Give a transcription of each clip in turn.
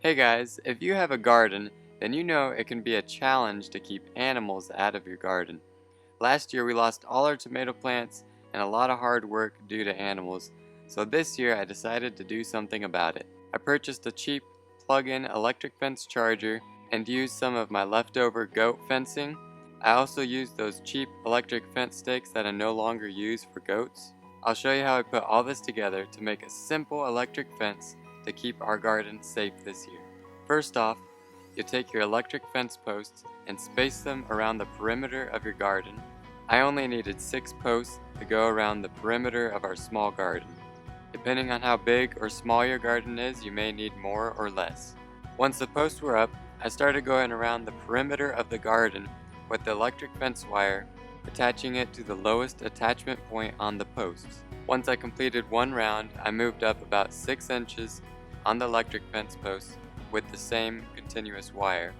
Hey guys, if you have a garden, then you know it can be a challenge to keep animals out of your garden. Last year we lost all our tomato plants and a lot of hard work due to animals, so this year I decided to do something about it. I purchased a cheap plug-in electric fence charger and used some of my leftover goat fencing. I also used those cheap electric fence stakes that I no longer use for goats. I'll show you how I put all this together to make a simple electric fence to keep our garden safe this year. First off, you take your electric fence posts and space them around the perimeter of your garden. I only needed 6 posts to go around the perimeter of our small garden. Depending on how big or small your garden is, you may need more or less. Once the posts were up, I started going around the perimeter of the garden with the electric fence wire, attaching it to the lowest attachment point on the posts. Once I completed one round, I moved up about 6 inches on the electric fence posts with the same continuous wire,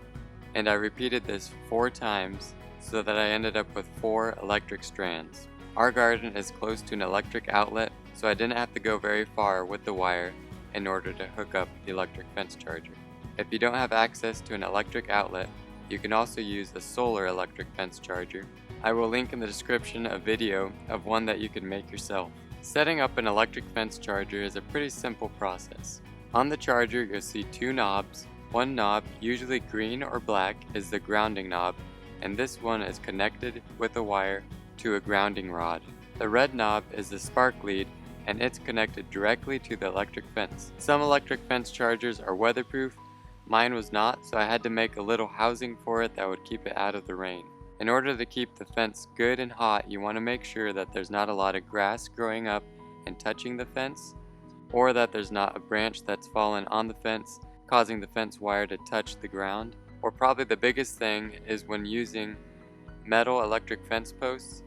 and I repeated this 4 times so that I ended up with 4 electric strands. Our garden is close to an electric outlet, so I didn't have to go very far with the wire in order to hook up the electric fence charger. If you don't have access to an electric outlet, you can also use a solar electric fence charger. I will link in the description a video of one that you can make yourself. Setting up an electric fence charger is a pretty simple process. On the charger you'll see 2 knobs. One knob, usually green or black, is the grounding knob, and this one is connected with a wire to a grounding rod. The red knob is the spark lead, and it's connected directly to the electric fence. Some electric fence chargers are weatherproof. Mine was not, so I had to make a little housing for it that would keep it out of the rain. In order to keep the fence good and hot, you want to make sure that there's not a lot of grass growing up and touching the fence, or that there's not a branch that's fallen on the fence, causing the fence wire to touch the ground. Or probably the biggest thing is when using metal electric fence posts,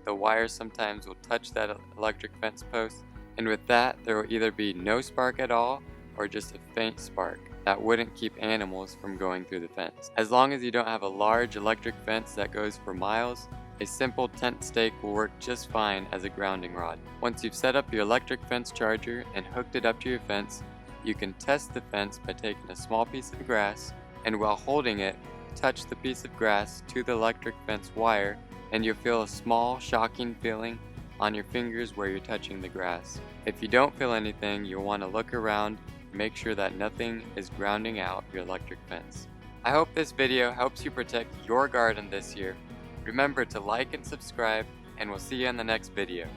the wire sometimes will touch that electric fence post, and with that there will either be no spark at all or just a faint spark that wouldn't keep animals from going through the fence. As long as you don't have a large electric fence that goes for miles, a simple tent stake will work just fine as a grounding rod. Once you've set up your electric fence charger and hooked it up to your fence, you can test the fence by taking a small piece of grass and, while holding it, touch the piece of grass to the electric fence wire, and you'll feel a small shocking feeling on your fingers where you're touching the grass. If you don't feel anything, you'll want to look around and make sure that nothing is grounding out your electric fence. I hope this video helps you protect your garden this year. Remember to like and subscribe, and we'll see you in the next video.